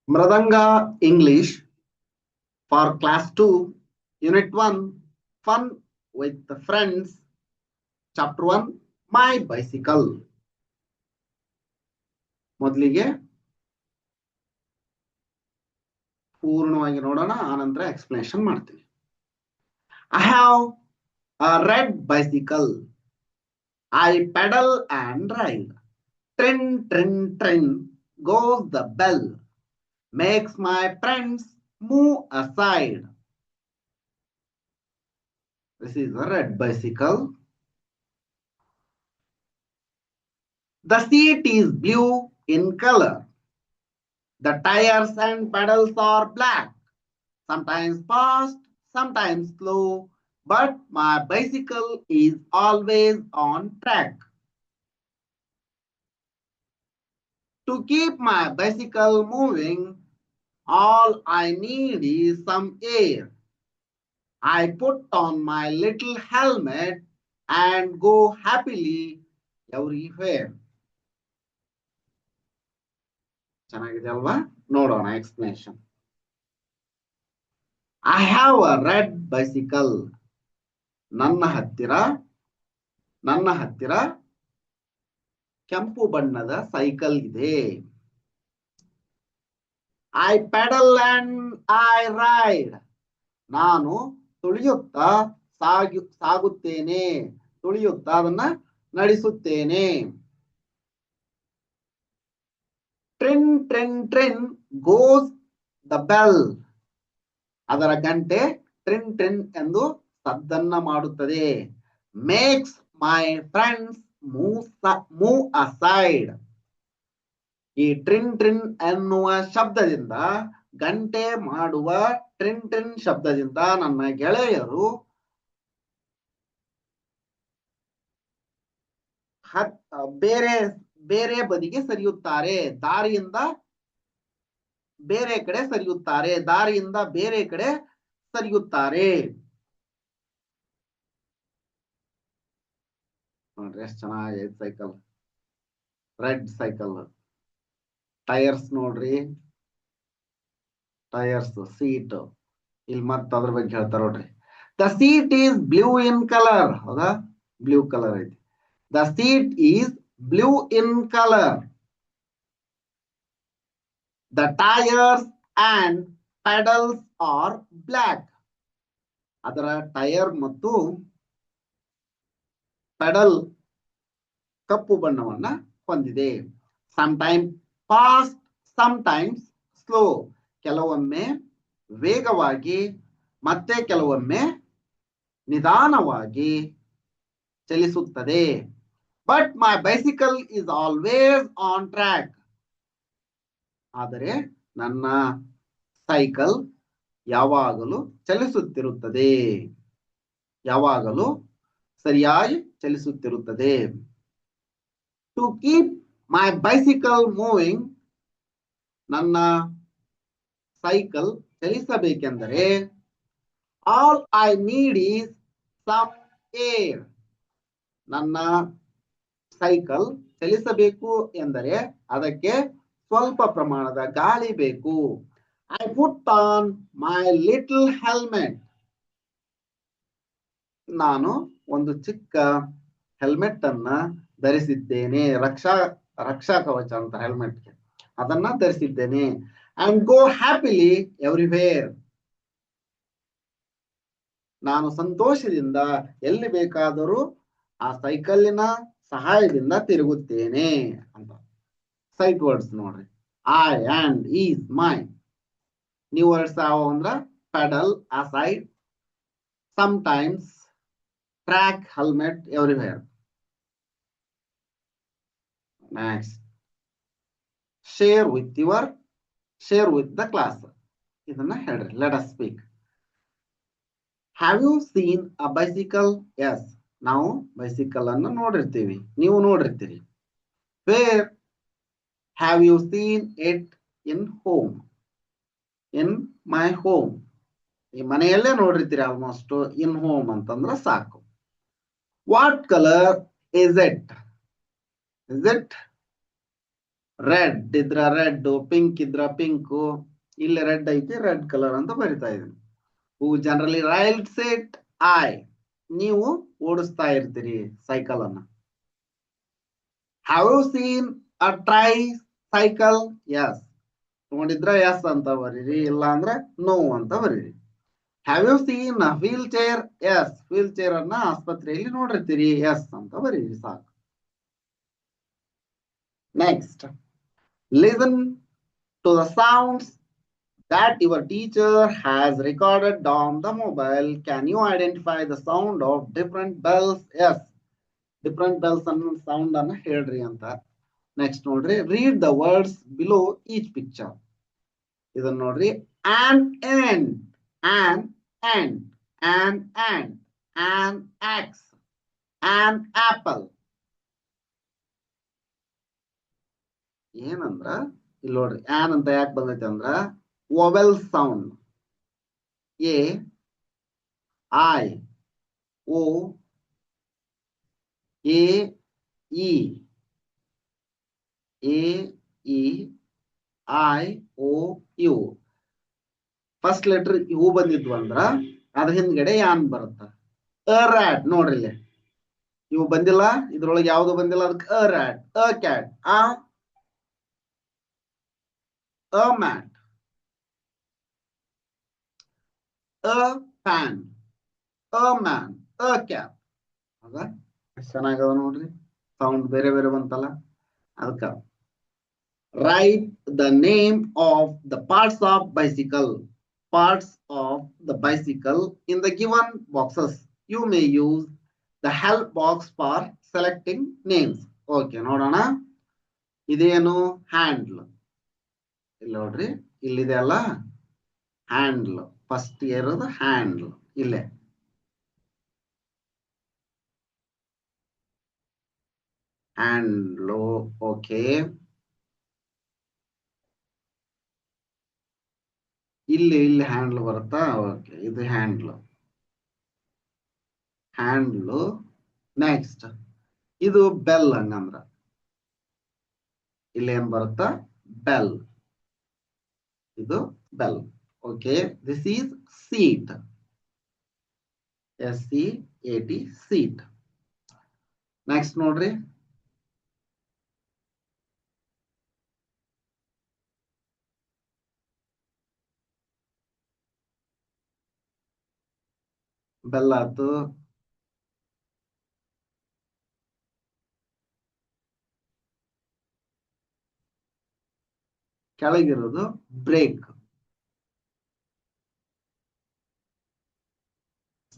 Mradanga English for Class 2, Unit 1, Fun with the Friends, Chapter 1, My Bicycle. ಮೊದಲಿಗೆ ಪೂರ್ಣವಾಗಿ ನೋಡೋಣ, ಆನಂತರ ಎಕ್ಸ್ಪ್ಲನೇಷನ್ ಮಾಡ್ತೀನಿ. I have a red bicycle. I pedal and ride. Trin, trin, trin goes the bell. Makes my friends move aside. This is a red bicycle. The seat is blue in color. The tires and pedals are black. Sometimes fast, sometimes slow, but my bicycle is always on track. To keep my bicycle moving, all I need is some air. I put on my little helmet and go happily everywhere. ಚೆನ್ನಾಗಿದೆ ಅಲ್ವಾ? ನೋಡೋಣ explanation. I have a red bicycle. ನನ್ನ ಹತ್ತಿರ ಕೆಂಪು ಬಣ್ಣದ cycle ಇದೆ. I pedal and I ride. ನಾನು ತುಳಿಯುತ್ತಾ ಸಾಗುತ್ತೇನೆ, ತುಳಿಯುತ್ತಾ ಅದನ್ನ ನಡೆಸುತ್ತೇನೆ. Trin, trin, trin goes the bell. ಅದರ ಗಂಟೆ ಟ್ರಿನ್ ಟ್ರಿನ್ ಎಂದು ಸದ್ದನ್ನ ಮಾಡುತ್ತದೆ. Makes my friends move aside. ಈ ಟ್ರಿನ್ ಟ್ರಿನ್ ಎನ್ನುವ ಶಬ್ದದಿಂದ, ಗಂಟೆ ಮಾಡುವ ಟ್ರಿನ್ ಟ್ರಿನ್ ಶಬ್ದದಿಂದ ನನ್ನ ಗೆಳೆಯರು ಬೇರೆ ಬದಿಗೆ ಸರಿಯುತ್ತಾರೆ, ದಾರಿಯಿಂದ ಬೇರೆ ಕಡೆ ಸರಿಯುತ್ತಾರೆ. ನೋಡ್ರಿ ಎಷ್ಟು ಚೆನ್ನಾಗೈತೆ ಸೈಕಲ್, ರೆಡ್ ಸೈಕಲ್. ಟೈರ್ಸ್ ನೋಡ್ರಿ, ಟೈರ್ಸ್, ಸೀಟ್, ಇಲ್ಲಿ ಮತ್ತೆ ಅದ್ರ ಬಗ್ಗೆ ಹೇಳ್ತಾರ ನೋಡ್ರಿ. The seat is blue in colour. ಹೌದಾ? ಬ್ಲೂ ಕಲರ್ ಐತಿ. The seat is blue in colour. The tires and pedals are black. ಅದರ ಟೈರ್ ಮತ್ತು ಪೆಡಲ್ ಕಪ್ಪು ಬಣ್ಣವನ್ನ ಹೊಂದಿದೆ. Sometimes fast, sometimes slow. ಕೆಲವೊಮ್ಮೆ ವೇಗವಾಗಿ ಮತ್ತೆ ಕೆಲವೊಮ್ಮೆ ನಿಧಾನವಾಗಿ ಚಲಿಸುತ್ತದೆ. But my bicycle is always on track. ಆದರೆ ನನ್ನ ಸೈಕಲ್ ಯಾವಾಗಲೂ ಚಲಿಸುತ್ತಿರುತ್ತದೆ, ಯಾವಾಗಲೂ ಸರಿಯಾಗಿ ಚಲಿಸುತ್ತಿರುತ್ತದೆ. To keep my bicycle moving, ನನ್ನ ಸೈಕಲ್ ಚಲಿಸಬೇಕೆಂದರೆ all I need is some air. ನನ್ನ ಸೈಕಲ್ ಚಲಿಸಬೇಕು ಎಂದರೆ ಅದಕ್ಕೆ ಸ್ವಲ್ಪ ಪ್ರಮಾಣದ ಗಾಳಿ ಬೇಕು. I put on my little helmet. ನಾನು ಒಂದು ಚಿಕ್ಕ ಹೆಲ್ಮೆಟ್ ಅನ್ನ ಧರಿಸಿದ್ದೇನೆ, ರಕ್ಷಾ ಕವಚ ಅಂತ ಹೆಲ್ಮೆಟ್ಗೆ, ಅದನ್ನ ಧರಿಸಿದ್ದೇನೆ. And go happily everywhere. ನಾನು ಸಂತೋಷದಿಂದ ಎಲ್ಲಿ ಬೇಕಾದರೂ ಆ ಸೈಕಲ್ಲಿನ ಸಹಾಯದಿಂದ ತಿರುಗುತ್ತೇನೆ ಅಂತ. ಸೈಟ್ ವರ್ಡ್ಸ್ ನೋಡ್ರಿ, I and is my. New words ಯಾವ ಅಂದ್ರ pedal, aside, sometimes, track, helmet, everywhere. Next, share with the class. ಇದನ್ನ ಹೇಳ್ರಿ. Let us speak. Have you seen a bicycle? Yes, ನಾವು ಬೈಸಿಕಲ್ ಅನ್ನು ನೋಡಿರ್ತೀವಿ, ನೀವು ನೋಡಿರ್ತೀರಿ. Where have you seen it? in home. in my home. ಈ ಮನೆಯಲ್ಲೇ ನೋಡಿರ್ತೀರಿ almost. ಇನ್ home ಅಂತಂದ್ರೆ ಸಾಕು. What colour is it? Red ಇದ್ರ ರೆಡ್, ಪಿಂಕ್ ಇದ್ರ ಪಿಂಕ್. ಇಲ್ಲಿ ರೆಡ್ ಐತಿ, ರೆಡ್ ಕಲರ್ ಅಂತ ಬರಿತಾ ಇದೀನಿ. Who generally rides it? I. ನೀವು ಓಡಿಸ್ತಾ ಇರ್ತೀರಿ ಸೈಕಲ್ ಅನ್ನ. Have you seen a tricycle? Yes. ನೋಡಿದ್ರ ಎಸ್ ಅಂತ ಬರೀರಿ, ಇಲ್ಲ ಅಂದ್ರೆ ನೋ ಅಂತ ಬರೀರಿ. Have you seen a wheelchair? Yes. Wheelchair ಅನ್ನ ಆಸ್ಪತ್ರೆಯಲ್ಲಿ ನೋಡಿರ್ತೀರಿ, ಎಸ್ ಅಂತ ಬರೀರಿ ಸಾಕು. Next, listen to the sounds that your teacher has recorded on the mobile. Can you identify the sound of different bells? Yes. Different bells ಅನ್ನೋ sound ಅನ್ನ ಹೇಳ್ರಿ ಅಂತ. ನೆಕ್ಸ್ಟ್ ನೋಡ್ರಿ, read the words below each picture. ಇದನ್ನ ನೋಡ್ರಿ, an ant, an ant, an ant, an axe, an apple. ಏನಂದ್ರ ಇಲ್ಲಿ ನೋಡ್ರಿ, ಆನ್ ಅಂತ ಯಾಕೆ ಬಂದೈತೆ ಅಂದ್ರ vowel sound. A, I, O, A, E, A, E, I, O, U. First letter ಇವು ಬಂದಿದ್ವು ಅಂದ್ರ ಅದ್ರ ಹಿಂದ್ಗಡೆ ಯಾನ್ ಬರುತ್ತ. ಅ ರ್ಯಾಟ್ ನೋಡ್ರಿ ಇಲ್ಲಿ, ಇವು ಬಂದಿಲ್ಲ, ಇದ್ರೊಳಗೆ ಯಾವ್ದು ಬಂದಿಲ್ಲ, ಅದಕ್ಕೆ a rat, a cat, a mat, a pan, a man, a cap. ಹೌದಾ? ಚೆನ್ನಾಗದ ನೋಡ್ರಿ, ಸೌಂಡ್ ಬೇರೆ ಬೇರೆ ಬಂತಲ್ಲ. ಅದಕ್ಕ write the name of the parts of bicycle. Parts of the bicycle in the given boxes. You may use the help box for selecting names. Okay, ನೋಡೋಣ. ಇದೇನು handle. ಇಲ್ಲಿ ನೋಡ್ರಿ, ಇಲ್ಲಿದೆ ಅಲ್ಲ ಹ್ಯಾಂಡ್ಲ್. ಫಸ್ಟ್ ಇರೋದು ಹ್ಯಾಂಡ್ಲ್ ಇಲ್ಲೇ. ಹ್ಯಾಂಡ್ಲು. ಓಕೆ, ಇಲ್ಲಿ handle ಬರುತ್ತಾ? ಓಕೆ, ಇದು ಹ್ಯಾಂಡ್ಲ್. ಹ್ಯಾಂಡ್ಲು. ನೆಕ್ಸ್ಟ್, ಇದು ಬೆಲ್. ಹಂಗಂದ್ರ ಇಲ್ಲಿ ಏನ್ ಬರುತ್ತಾ? ಬೆಲ್. ಇದು bell. Okay, this is seat. SEAT, seat. Next ನೋಡ್ರಿ, ಬೆಲ್ ಆತು. ಕೆಳಗಿರೋದು ಬ್ರೇಕ್.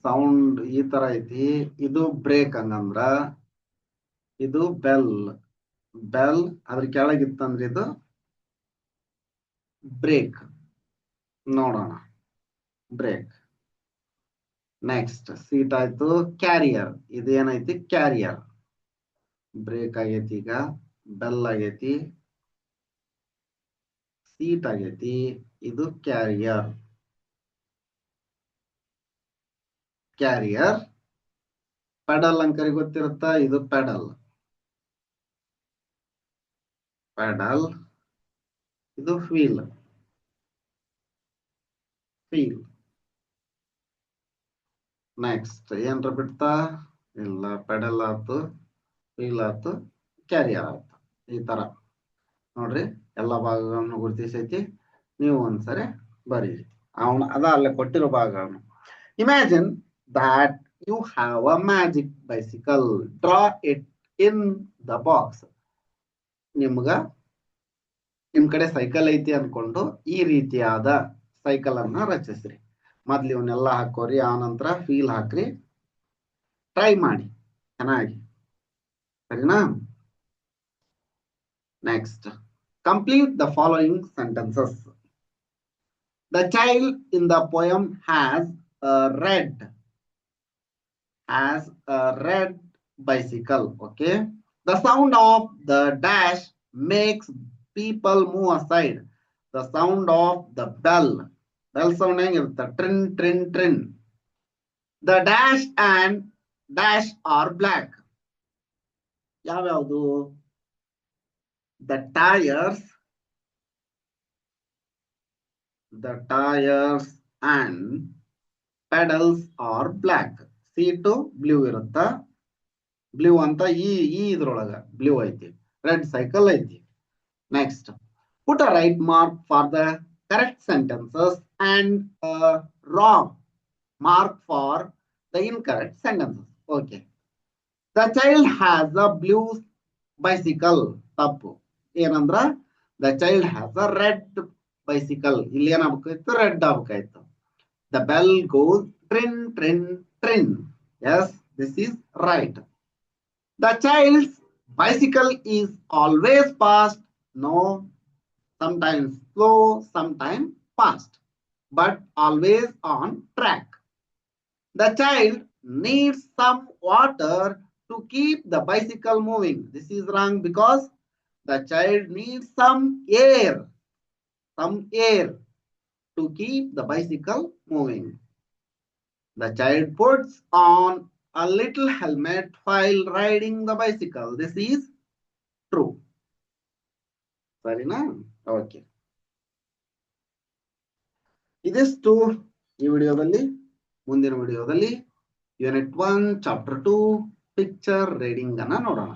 ಸೌಂಡ್ ಈ ತರ ಐತಿ, ಇದು ಬ್ರೇಕ್. ಹಂಗಂದ್ರ ಇದು ಬೆಲ್. ಬೆಲ್ ಅದ್ರ ಕೆಳಗಿತ್ತಂದ್ರೆ ಇದು ಬ್ರೇಕ್. ನೋಡೋಣ, ಬ್ರೇಕ್. ನೆಕ್ಸ್ಟ್, ಸೀಟ್ ಆಯ್ತು. ಕ್ಯಾರಿಯರ್, ಇದೇನೈತಿ? ಕ್ಯಾರಿಯರ್. ಬ್ರೇಕ್ ಆಗೈತಿ, ಈಗ ಬೆಲ್ ಆಗೈತಿ, ಸೀಟ್ ಆಗೈತಿ, ಇದು ಕ್ಯಾರಿಯರ್. ಕ್ಯಾರಿಯರ್. ಪೆಡಲ್ ಅಂಕರಿಗೆ ಗೊತ್ತಿರುತ್ತಾ? ಇದು ಪೆಡಲ್. ಪೆಡಲ್. ಇದು ವೀಲ್. ವೀಲ್. ನೆಕ್ಸ್ಟ್ ಏನ್ರ ಬಿಡ್ತಾ? ಇಲ್ಲ, ಪೆಡಲ್ ಆತು, ವೀಲ್ ಆತು, ಕ್ಯಾರಿಯರ್ ಆತು. ಈ ತರ ನೋಡ್ರಿ, ಎಲ್ಲ ಭಾಗಗಳನ್ನು ಗುರುತಿಸೈತಿ. ನೀವು ಒಂದ್ಸರಿ ಬರೀರಿ. ಅವನು ಅದ ಅಲ್ಲೇ ಕೊಟ್ಟಿರೋ ಭಾಗ. ಅವನು imagine that you have a magic bicycle. Draw it in the box. ನಿಮ್ಗ ನಿಮ್ ಕಡೆ ಸೈಕಲ್ ಐತಿ ಅನ್ಕೊಂಡು ಈ ರೀತಿಯಾದ ಸೈಕಲ್ ಅನ್ನ ರಚಿಸ್ರಿ. ಮೊದ್ಲು ಇವನ್ನೆಲ್ಲ ಹಾಕೋರಿ, ಆ ನಂತರ ಫೀಲ್ ಹಾಕ್ರಿ, ಟ್ರೈ ಮಾಡಿ ಚೆನ್ನಾಗಿ. ಸರಿನಾ? Next, complete the following sentences. The child in the poem has a red bicycle. Okay, the sound of the dash makes people move aside. The sound of the bell sound ಹೆಂಗಿರುತ್ತೆ? ಟ್ರಿನ್ ಟ್ರಿನ್ ಟ್ರಿನ್. The dash and dash are black. ಯಾವ್ಯಾವುದು? The tires and pedals are black. Seat blue ಇರುತ್ತಾ, blue ಅಂತ ಈ ಇದ್ರೊಳಗ blue ಐತಿ, red cycle ಐತಿ. Next, put a right mark for the correct sentences and a wrong mark for the incorrect sentences. Okay. The child has a blue bicycle. ತಪ್ಪು. ಏನಂದ್ರ the child has a red bicycle. ಇಲ್ಲಿ ಏನಾಗಬೇಕಾಯ್ತು, red ಆಗಬೇಕಾಯ್ತು. The bell goes trin trin trin. Yes, this is right. The child's bicycle is always fast. No, sometimes slow, sometimes fast, but always on track. The child needs some water to keep the bicycle moving. This is wrong because the child needs some air to keep the bicycle moving. The child puts on a little helmet while riding the bicycle. This is true. ಸರಿನಾ? Okay. ಇದಿಷ್ಟು ಈ ವಿಡಿಯೋದಲ್ಲಿ. ಮುಂದಿನ ವಿಡಿಯೋದಲ್ಲಿ unit 1 chapter 2 picture reading ಅನ್ನ ನೋಡೋಣ.